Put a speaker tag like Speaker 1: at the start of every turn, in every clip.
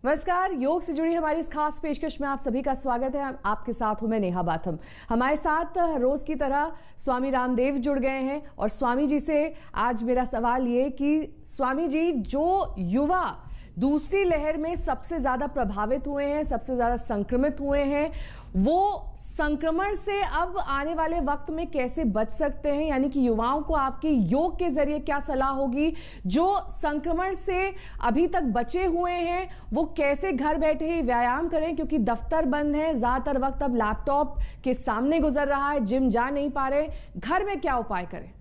Speaker 1: नमस्कार। योग से जुड़ी हमारी इस खास पेशकश में आप सभी का स्वागत है। आपके साथ हूं मैं नेहा बाथम। हमारे साथ रोज की तरह स्वामी रामदेव जुड़ गए हैं और स्वामी जी से आज मेरा सवाल ये कि स्वामी जी, जो युवा दूसरी लहर में सबसे ज्यादा प्रभावित हुए हैं, सबसे ज्यादा संक्रमित हुए हैं, वो संक्रमण से अब आने वाले वक्त में कैसे बच सकते हैं? यानी कि युवाओं को आपके योग के जरिए क्या सलाह होगी? जो संक्रमण से अभी तक बचे हुए हैं वो कैसे घर बैठे ही व्यायाम करें, क्योंकि दफ्तर बंद है, ज्यादातर वक्त अब लैपटॉप के सामने गुजर रहा है, जिम जा नहीं पा रहे, घर में क्या उपाय करें?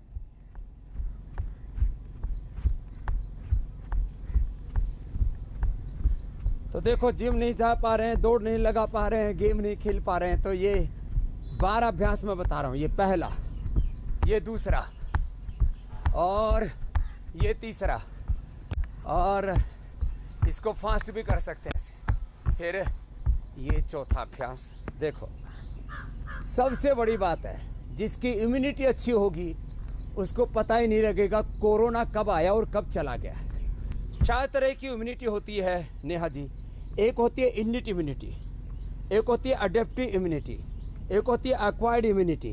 Speaker 2: तो देखो, जिम नहीं जा पा रहे हैं, दौड़ नहीं लगा पा रहे हैं, गेम नहीं खेल पा रहे हैं, तो ये 12 अभ्यास मैं बता रहा हूँ। ये पहला, ये दूसरा और ये तीसरा, और इसको फास्ट भी कर सकते हैं ऐसे। फिर ये चौथा अभ्यास। देखो, सबसे बड़ी बात है, जिसकी इम्यूनिटी अच्छी होगी उसको पता ही नहीं लगेगा कोरोना कब आया और कब चला गया है। 4 तरह की इम्यूनिटी होती है नेहा जी। एक होती है इन्नेट इम्यूनिटी, एक होती है अडेप्टिव इम्यूनिटी, एक होती है एक्वायर्ड इम्यूनिटी,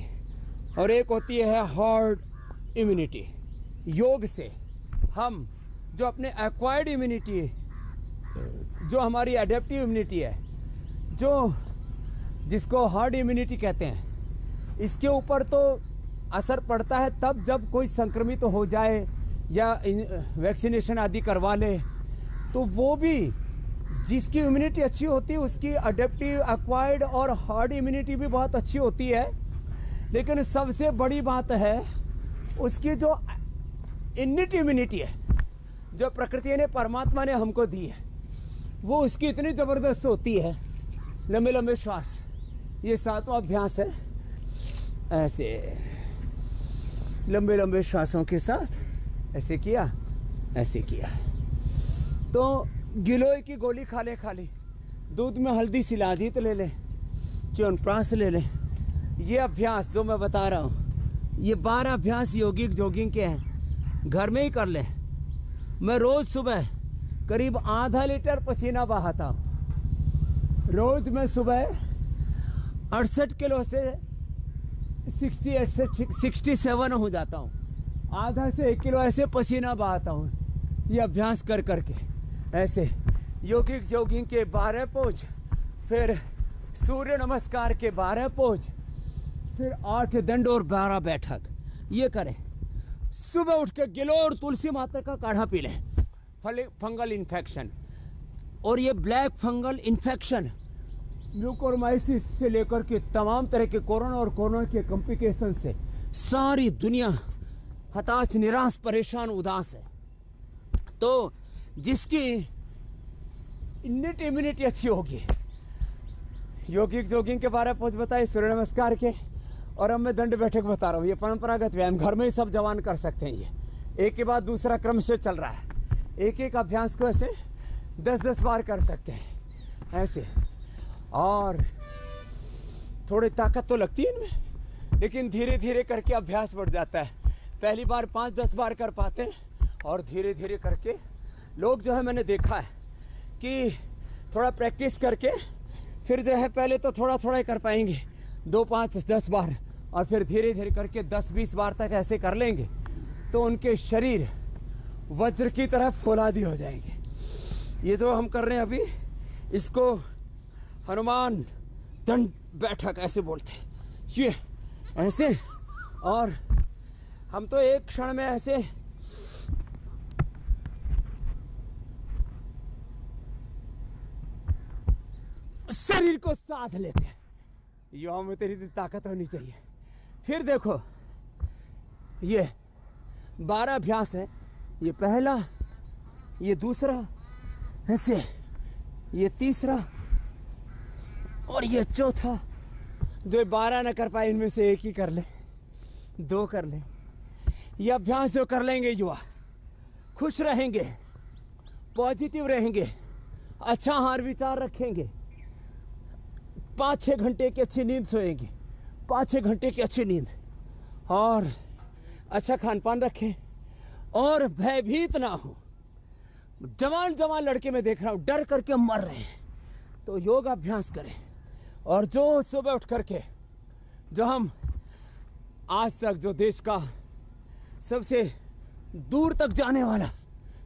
Speaker 2: और एक होती है हर्ड इम्यूनिटी। योग से हम जो अपने एक्वायर्ड इम्यूनिटी, जो हमारी अडेप्टिव इम्यूनिटी है, जो जिसको हर्ड इम्यूनिटी कहते हैं, इसके ऊपर तो असर पड़ता है तब जब कोई संक्रमित हो जाए या वैक्सीनेशन आदि करवा ले, तो वो भी जिसकी इम्यूनिटी अच्छी होती है उसकी अडेप्टिव, एक्वायर्ड और हार्ड इम्यूनिटी भी बहुत अच्छी होती है। लेकिन सबसे बड़ी बात है उसकी जो इन्नेट इम्यूनिटी है, जो प्रकृति ने, परमात्मा ने हमको दी है, वो उसकी इतनी ज़बरदस्त होती है। लंबे लंबे श्वास, ये 7वां अभ्यास है। ऐसे लंबे लंबे श्वासों के साथ ऐसे किया, ऐसे किया। तो गिलोय की गोली खा ले, खाली दूध में हल्दी शिलाजीत ले ले, च्यवनप्राश ले ले। ये अभ्यास जो मैं बता रहा हूँ, ये 12 अभ्यास योगिक जॉगिंग के हैं, घर में ही कर ले। मैं रोज़ सुबह करीब आधा लीटर पसीना बहाता हूँ। रोज़ मैं सुबह 68 किलो से 68 से 67 हो जाता हूँ। आधा से 1 किलो ऐसे पसीना बहाता हूँ, ये अभ्यास कर करके। ऐसे योगिक जॉगिंग के 12 पोज, फिर सूर्य नमस्कार के 12 पोज, फिर 8 दंड और 12 बैठक। ये करें। सुबह उठ के गिलोय और तुलसी माता का काढ़ा पी लें। फंगल इन्फेक्शन, और ये ब्लैक फंगल इन्फेक्शन, म्यूकोरमाइसिस से लेकर के तमाम तरह के कोरोना और कोरोना के कॉम्प्लिकेशन से सारी दुनिया हताश, निराश, परेशान, उदास है। तो जिसकी इन्नेट इम्यूनिटी अच्छी होगी, योगिक जॉगिंग के 12 पोज बताए, सूर्य नमस्कार के, और अब मैं दंड बैठक बता रहा हूँ। ये परंपरागत व्यायाम घर में ही सब जवान कर सकते हैं। ये एक के बाद दूसरा क्रम से चल रहा है। एक एक अभ्यास को ऐसे 10-10 बार कर सकते हैं ऐसे। और थोड़ी ताकत तो लगती है इनमें, लेकिन धीरे धीरे करके अभ्यास बढ़ जाता है। पहली बार 5-10 बार कर पाते हैं, और धीरे धीरे करके लोग जो है, मैंने देखा है कि थोड़ा प्रैक्टिस करके फिर जो है, पहले तो थोड़ा थोड़ा ही कर पाएंगे, 2, 5, 10 बार, और फिर धीरे धीरे करके 10-20 बार तक ऐसे कर लेंगे, तो उनके शरीर वज्र की तरह फौलादी हो जाएंगे। ये जो हम कर रहे हैं अभी, इसको हनुमान दंड बैठक ऐसे बोलते हैं। ये ऐसे, और हम तो एक क्षण में ऐसे शरीर को साध लेते हैं। युवाओं में तेरी ताकत होनी चाहिए। फिर देखो, ये 12 अभ्यास है। ये पहला, ये दूसरा, ऐसे ये तीसरा, और ये चौथा। जो 12 ना कर पाए, इनमें से एक ही कर ले, 2 कर ले। ये अभ्यास जो कर लेंगे, युवा खुश रहेंगे, पॉजिटिव रहेंगे, अच्छा हार विचार रखेंगे, 5-6 घंटे की अच्छी नींद सोएंगे, 5-6 घंटे की अच्छी नींद, और अच्छा खान पान रखें, और भयभीत ना हो। जवान जवान लड़के मैं देख रहा हूँ डर करके मर रहे हैं। तो योग अभ्यास करें और जो सुबह उठ करके जो हम आज तक जो देश का सबसे दूर तक जाने वाला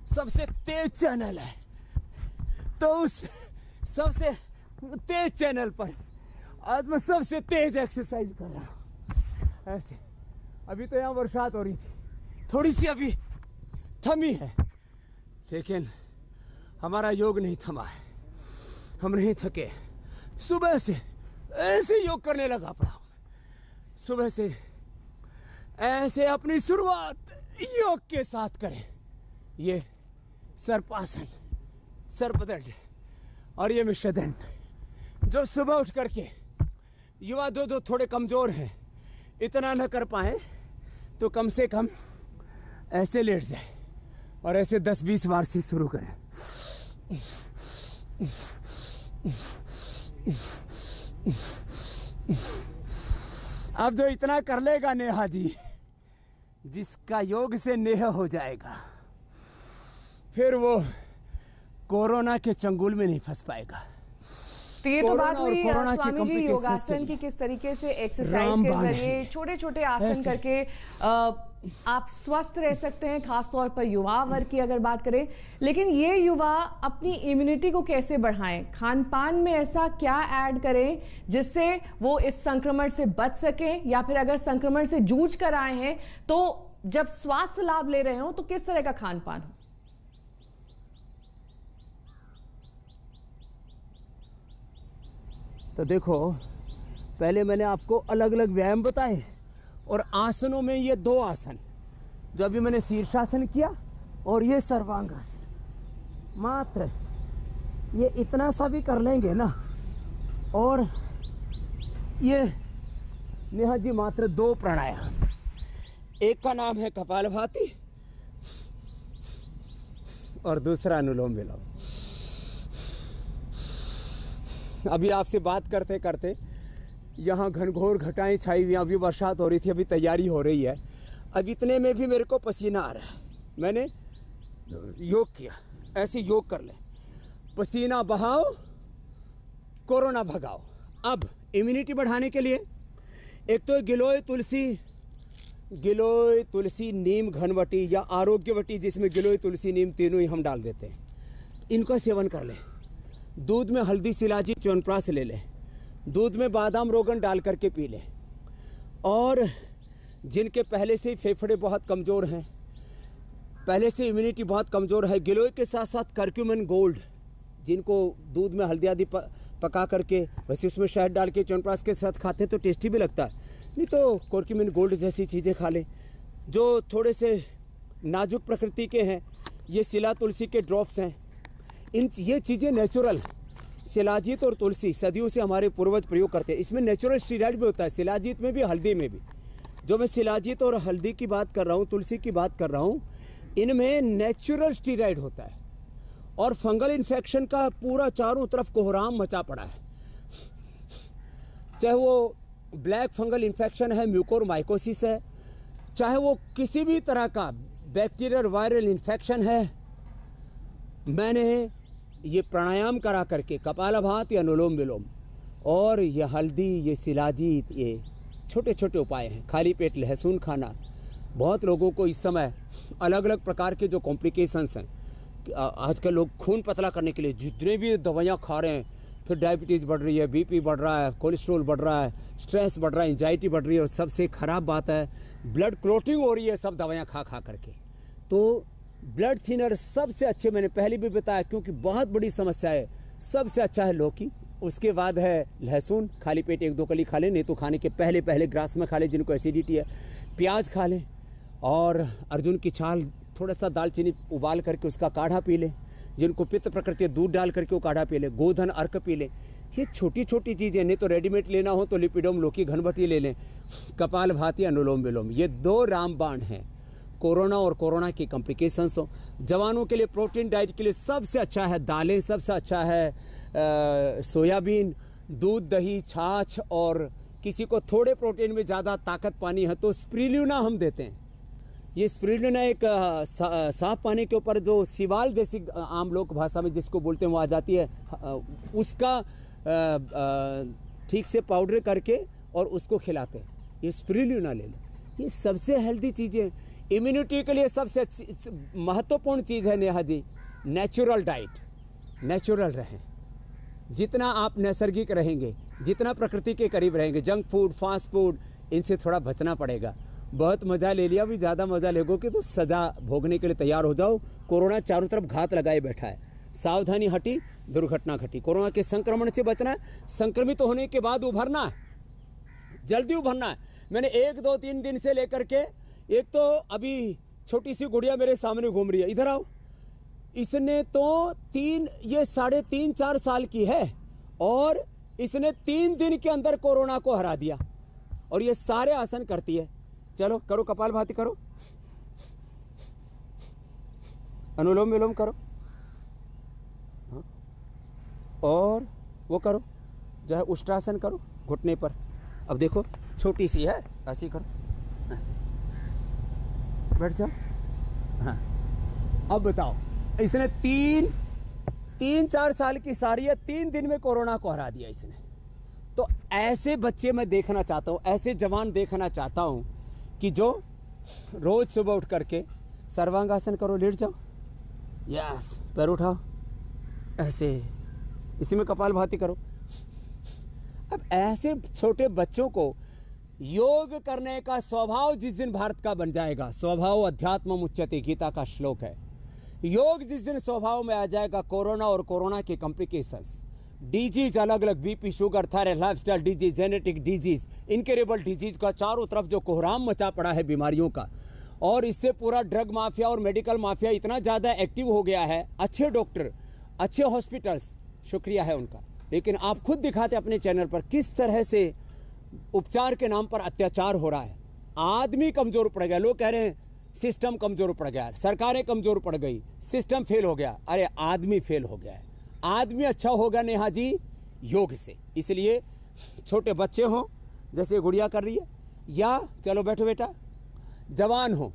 Speaker 2: सबसे तेज चैनल है, तो उस सबसे तेज चैनल पर आज मैं सबसे तेज एक्सरसाइज कर रहा हूँ। ऐसे अभी तो यहाँ बरसात हो रही थी, थोड़ी सी अभी थमी है, लेकिन हमारा योग नहीं थमा है, हम नहीं थके। सुबह से ऐसे योग करने लगा पड़ा हूँ। सुबह से ऐसे अपनी शुरुआत योग के साथ करें। ये सर्पासन, सर्पदंड और ये मिश्रदंड। जो सुबह उठ करके युवा जो थोड़े कमजोर हैं, इतना न कर पाए तो कम से कम ऐसे लेट जाए और ऐसे 10-20 बार से शुरू करें। अब जो इतना कर लेगा नेहा जी, जिसका योग से नेह हो जाएगा, फिर वो कोरोना के चंगुल में नहीं फंस पाएगा।
Speaker 1: तो ये तो बात हुई स्वामी जी योगासन की, किस तरीके से एक्सरसाइज के जरिए छोटे छोटे आसन करके आप स्वस्थ रह सकते हैं, खासतौर पर युवा वर्ग की अगर बात करें। लेकिन ये युवा अपनी इम्यूनिटी को कैसे बढ़ाएं? खान पान में ऐसा क्या ऐड करें जिससे वो इस संक्रमण से बच सकें, या फिर अगर संक्रमण से जूझ कर आए हैं तो जब स्वास्थ्य लाभ ले रहे हो तो किस तरह का खान पान हो?
Speaker 2: तो देखो, पहले मैंने आपको अलग अलग व्यायाम बताए और आसनों में ये 2 आसन जो अभी मैंने शीर्षासन किया और ये सर्वांगासन, मात्र ये इतना सा भी कर लेंगे ना। और ये नेहा जी मात्र 2 प्राणायाम, एक का नाम है कपालभाति और दूसरा अनुलोम विलोम। अभी आपसे बात करते करते यहाँ घनघोर घटाएं छाई हुई, अभी बरसात हो रही थी, अभी तैयारी हो रही है। अब इतने में भी मेरे को पसीना आ रहा है। मैंने योग किया, ऐसे योग कर ले, पसीना बहाओ, कोरोना भगाओ। अब इम्यूनिटी बढ़ाने के लिए एक तो गिलोय तुलसी नीम घनवटी या आरोग्यवटी, जिसमें गिलोय तुलसी नीम तीनों ही हम डाल देते हैं, इनका सेवन कर ले। दूध में हल्दी शिलाजीत च्यवनप्राश ले ले, दूध में बादाम रोगन डाल करके पी ले। और जिनके पहले से ही फेफड़े बहुत कमज़ोर हैं, पहले से इम्यूनिटी बहुत कमज़ोर है, गिलोय के साथ साथ करक्यूमिन गोल्ड, जिनको दूध में हल्दी आदि पका करके वैसे उसमें शहद डाल के च्यवनप्राश के साथ खाते तो टेस्टी भी लगता है, नहीं तो करक्यूमिन गोल्ड जैसी चीज़ें खा ले। जो थोड़े से नाजुक प्रकृति के हैं, ये शिला तुलसी के ड्रॉप्स हैं। ये चीज़ें नेचुरल, शिलाजीत और तुलसी सदियों से हमारे पूर्वज प्रयोग करते हैं। इसमें नेचुरल स्टीरॉइड भी होता है, शिलाजीत में भी हल्दी में भी। जो मैं शिलाजीत और हल्दी की बात कर रहा हूँ, तुलसी की बात कर रहा हूँ, इनमें नेचुरल स्टीरॉइड होता है। और फंगल इन्फेक्शन का पूरा चारों तरफ कोहराम मचा पड़ा है, चाहे वो ब्लैक फंगल इन्फेक्शन है, म्यूकोरमाइकोसिस है, चाहे वो किसी भी तरह का बैक्टीरियल वायरल इन्फेक्शन है। मैंने ये प्राणायाम करा करके कपालभाति, अनुलोम विलोम और ये हल्दी, ये शिलाजीत, ये छोटे छोटे उपाय हैं। खाली पेट लहसुन खाना। बहुत लोगों को इस समय अलग अलग प्रकार के जो कॉम्प्लिकेशंस हैं, आजकल लोग खून पतला करने के लिए जितने भी दवाइयाँ खा रहे हैं, फिर डायबिटीज़ बढ़ रही है, बीपी बढ़ रहा है, कोलेस्ट्रॉल बढ़ रहा है, स्ट्रेस बढ़ रहा है, एंजाइटी बढ़ रही है, और सबसे ख़राब बात है ब्लड क्लोटिंग हो रही है सब दवाइयाँ खा खा करके। तो ब्लड थिनर सबसे अच्छे, मैंने पहले भी बताया, क्योंकि बहुत बड़ी समस्या है। सबसे अच्छा है लौकी, उसके बाद है लहसुन, खाली पेट 1-2 कली खा लें, नहीं तो खाने के पहले ग्रास में खा लें जिनको एसिडिटी है। प्याज खा लें और अर्जुन की छाल, थोड़ा सा दालचीनी उबाल करके उसका काढ़ा पी लें। जिनको पित्त प्रकृति, दूध डाल करके वो काढ़ा पी लें। गोधन अर्क पी लें। ये छोटी छोटी चीज़ें, नहीं तो रेडीमेड लेना हो तो लिपिडोम लौकी घनवटी ले लें। कपालभाति, अनुलोम विलोम, ये 2 रामबाण हैं। कोरोना और कोरोना की कॉम्प्लिकेशंस हो। जवानों के लिए प्रोटीन डाइट के लिए सबसे अच्छा है दालें, सबसे अच्छा है सोयाबीन, दूध, दही, छाछ, और किसी को थोड़े प्रोटीन में ज़्यादा ताकत पानी है तो स्प्रिल्यूना हम देते हैं। ये स्पिरुलिना एक साफ पानी के ऊपर जो शिवाल जैसी आम लोक भाषा में जिसको बोलते हैं वो आ जाती है, उसका ठीक से पाउडर करके और उसको खिलाते हैं। ये स्पिरुलिना ले लो, ये सबसे हेल्दी चीज़ें, इम्यूनिटी के लिए सबसे अच्छी महत्वपूर्ण चीज़ है Neha ji. Natural diet, natural रहें। जितना आप नैसर्गिक रहेंगे, जितना प्रकृति के करीब रहेंगे, जंक फूड, फास्ट फूड, इनसे थोड़ा बचना पड़ेगा। बहुत मज़ा ले लिया, भी ज़्यादा मज़ा लेगोगे तो सज़ा भोगने के लिए तैयार हो जाओ। कोरोना चारों तरफ घात लगाए बैठा है, सावधानी हटी, दुर्घटना घटी। कोरोना के संक्रमण से बचना है, संक्रमित होने के बाद उभरना है, जल्दी उभरना है। मैंने 1, 2, 3 दिन से लेकर के, एक तो अभी छोटी सी गुड़िया मेरे सामने घूम रही है, इधर आओ। इसने तो 3.5-4 साल की है और इसने 3 दिन के अंदर कोरोना को हरा दिया और ये सारे आसन करती है। चलो करो, कपालभाति करो, अनुलोम विलोम करो, हाँ। और वो करो, जो है उष्ट्रासन करो घुटने पर। अब देखो छोटी सी है, ऐसे करो, ऐसे बैठ जाओ। हाँ, अब बताओ, इसने 3-4 साल की सारी है, 3 दिन में कोरोना को हरा दिया इसने। तो ऐसे बच्चे मैं देखना चाहता हूँ, ऐसे जवान देखना चाहता हूँ कि जो रोज सुबह उठ करके सर्वांगासन करो, लेट जाओ, यस, पैर उठाओ, ऐसे, इसी में कपालभाति करो। अब ऐसे छोटे बच्चों को योग करने का स्वभाव जिस दिन भारत का बन जाएगा, स्वभाव अध्यात्म उच्यते, गीता का श्लोक है। योग जिस दिन स्वभाव में आ जाएगा, कोरोना और कोरोना के कॉम्प्लिकेशंस, डिजीज अलग अलग, BP, sugar, thyroid, lifestyle disease, genetic disease, incurable disease का चारों तरफ जो कोहराम मचा पड़ा है बीमारियों का, और इससे पूरा ड्रग माफिया और मेडिकल माफिया इतना ज़्यादा एक्टिव हो गया है। अच्छे डॉक्टर, अच्छे हॉस्पिटल्स, शुक्रिया है उनका, लेकिन आप खुद दिखाते अपने चैनल पर किस तरह से उपचार के नाम पर अत्याचार हो रहा है। आदमी कमज़ोर पड़ गया, लोग कह रहे हैं सिस्टम कमज़ोर पड़ गया, सरकारें कमज़ोर पड़ गई, सिस्टम फेल हो गया। अरे आदमी फेल हो गया है, आदमी अच्छा होगा नेहा जी योग से। इसलिए छोटे बच्चे हों जैसे गुड़िया कर रही है, या चलो बैठो बेटा, जवान हो,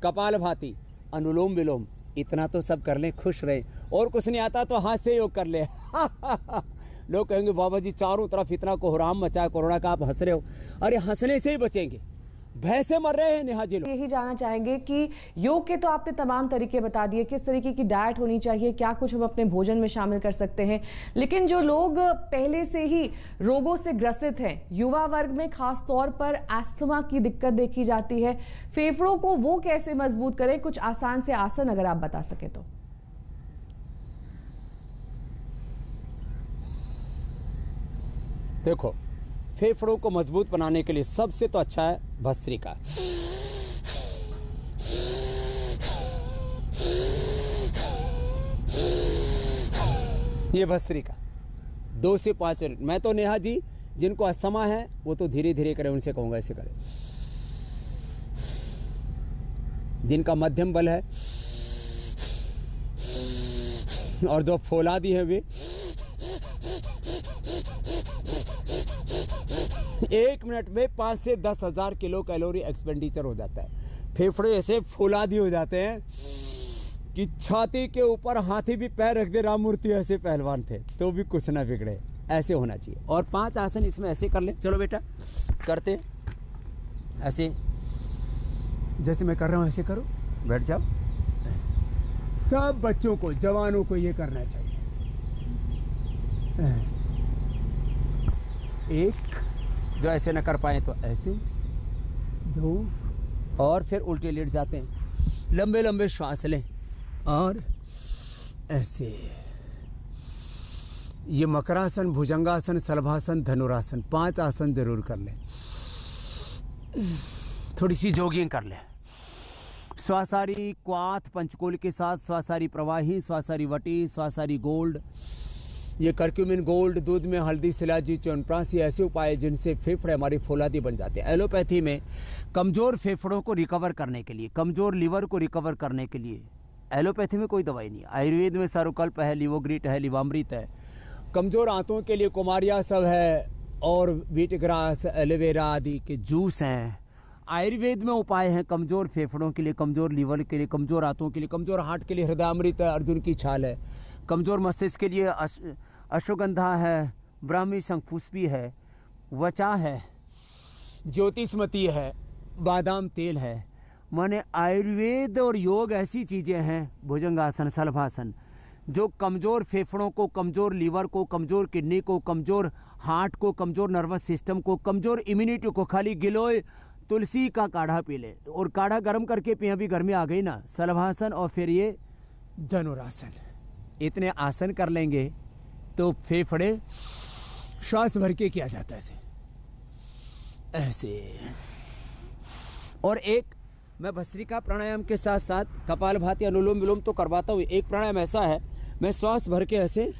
Speaker 2: कपालभाति, अनुलोम विलोम, इतना तो सब कर लें, खुश रहें। और कुछ नहीं आता तो हाथ से योग कर ले। लोग कहेंगे बाबा जी चारों तरफ इतना कोहराम मचा है कोरोना का, आप हंस रहे हो। अरे हंसने से ही बचेंगे, भय से मर रहे हैं नेहा जी लोग।
Speaker 1: यही जानना चाहेंगे कि योग के तो आपने तमाम तरीके बता दिए, किस तरीके की डाइट होनी चाहिए, क्या कुछ हम अपने भोजन में शामिल कर सकते हैं, लेकिन जो लोग पहले से ही रोगों से ग्रसित हैं, युवा वर्ग में खास तौर पर अस्थमा की दिक्कत देखी जाती है, फेफड़ों को वो कैसे मजबूत करें? कुछ आसान से आसन अगर आप बता सके तो।
Speaker 2: देखो, फेफड़ों को मजबूत बनाने के लिए सबसे तो अच्छा है भस्त्रिका। ये भस्त्रिका 2 से 5 मिनट। मैं तो नेहा जी जिनको अस्थमा है वो तो धीरे धीरे करें, उनसे कहूंगा ऐसे करें। जिनका मध्यम बल है और जो फौलादी है वे 1 मिनट में 5 से 10 हज़ार किलो कैलोरी एक्सपेंडिचर हो जाता है। फेफड़े ऐसे फौलादी हो जाते हैं कि छाती के ऊपर हाथी भी पैर रख दे, राममूर्ति ऐसे पहलवान थे तो भी कुछ ना बिगड़े, ऐसे होना चाहिए। और 5 आसन इसमें ऐसे कर ले, चलो बेटा करते ऐसे, जैसे मैं कर रहा हूँ ऐसे करो, बैठ जाओ। सब बच्चों को, जवानों को ये करना चाहिए। एक, जो ऐसे न कर पाए तो ऐसे, 2, और फिर उल्टे लेट जाते हैं। लंबे लंबे श्वास लें और ऐसे। ये मकरासन, भुजंगासन, शलभासन, धनुरासन, 5 आसन जरूर कर लें। थोड़ी सी जॉगिंग कर लें। स्वासारी क्वाथ पंचकोल के साथ स्वासारी प्रवाही, स्वासारी वटी, स्वासारी गोल्ड, ये करक्यूमिन गोल्ड, दूध में हल्दी, शिलाजी, च्यवनप्राश, ये ऐसे उपाय जिनसे फेफड़े हमारी फौलादी बन जाते हैं। एलोपैथी में कमज़ोर फेफड़ों को रिकवर करने के लिए, कमज़ोर लीवर को रिकवर करने के लिए एलोपैथी में कोई दवाई नहीं। आयुर्वेद में सरुकल्प है, लिवोग्रीट है, लिवामृत है। कमज़ोर आंतों के लिए कुमारिया सब है और वीट ग्रास, एलोवेरा आदि के जूस हैं। आयुर्वेद में उपाय हैं कमज़ोर फेफड़ों के लिए, कमज़ोर लीवर के लिए, कमज़ोर हाथों के लिए, कमज़ोर हार्ट के लिए हृदयामृत है, अर्जुन की छाल है। कमज़ोर मस्तिष्क के लिए अश्वगंधा है, ब्राह्मी शंखपुष्पी है, वचा है, ज्योतिषमती है, बादाम तेल है। माने आयुर्वेद और योग ऐसी चीज़ें हैं, भुजंगासन, शलभासन, जो कमज़ोर फेफड़ों को, कमज़ोर लीवर को, कमज़ोर किडनी को, कमज़ोर हार्ट को, कमज़ोर नर्वस सिस्टम को, कमज़ोर इम्यूनिटी को, खाली गिलोय तुलसी का काढ़ा पी ले और काढ़ा गर्म करके पिए। अभी गर्मी आ गई ना, शलभासन और फिर ये धनुरासन, इतने आसन कर लेंगे तो फेफड़े श्वास भर के किया जाता है ऐसे ऐसे। और एक मैं भस्त्रिका प्राणायाम के साथ साथ कपालभाति, अनुलोम विलोम तो करवाता हूँ। एक प्राणायाम ऐसा है, मैं श्वास भर के ऐसे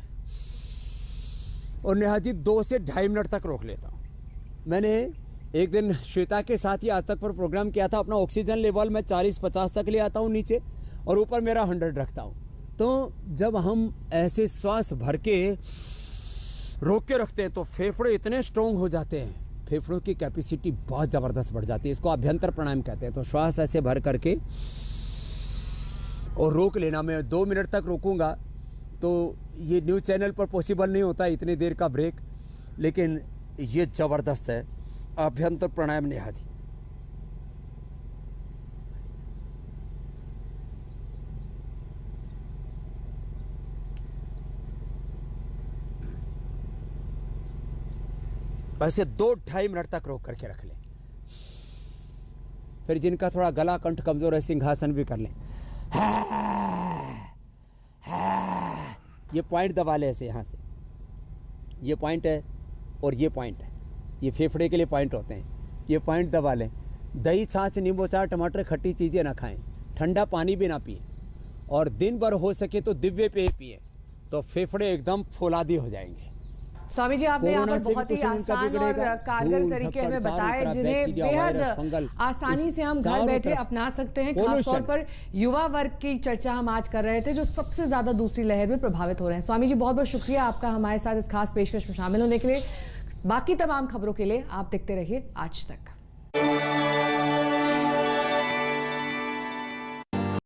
Speaker 2: और नेहा जी 2 से 2.5 मिनट तक रोक लेता हूँ। मैंने एक दिन श्वेता के साथ ही आज तक पर प्रोग्राम किया था। अपना ऑक्सीजन लेवल मैं 40-50 तक ले आता हूँ नीचे और ऊपर मेरा 100 रखता हूँ। तो जब हम ऐसे श्वास भर के रोक के रखते हैं तो फेफड़े इतने स्ट्रॉन्ग हो जाते हैं, फेफड़ों की कैपेसिटी बहुत ज़बरदस्त बढ़ जाती है। इसको अभ्यंतर प्राणायाम कहते हैं। तो श्वास ऐसे भर करके और रोक लेना। मैं 2 मिनट तक रोकूंगा तो ये न्यूज़ चैनल पर पॉसिबल नहीं होता इतनी देर का ब्रेक, लेकिन ये ज़बरदस्त है अभ्यंतर प्राणायाम नेहा जी। ऐसे 2-2.5 मिनट तक रोक करके रख लें। फिर जिनका थोड़ा गला कंठ कमजोर है, सिंहासन भी कर लें। ये पॉइंट दबा लें ऐसे, यहाँ से ये पॉइंट है और ये पॉइंट है, ये फेफड़े के लिए पॉइंट होते हैं। ये पॉइंट दबा लें। दही, छाछ, नींबू, अचार, टमाटर, खट्टी चीज़ें ना खाएं, ठंडा पानी भी ना पिए और दिन भर हो सके तो दिव्य पेय पिए, तो फेफड़े एकदम फौलादी हो जाएंगे।
Speaker 1: स्वामी जी, आपने यहाँ पर बहुत ही आसान और कारगर तरीके हमें बताए, जिन्हें बेहद आसानी से हम घर बैठे अपना सकते हैं। खासतौर पर युवा वर्ग की चर्चा हम आज कर रहे थे, जो सबसे ज्यादा दूसरी लहर में प्रभावित हो रहे हैं। स्वामी जी, बहुत बहुत शुक्रिया आपका हमारे साथ इस खास पेशकश में शामिल होने के लिए। बाकी तमाम खबरों के लिए आप देखते रहिए आज तक।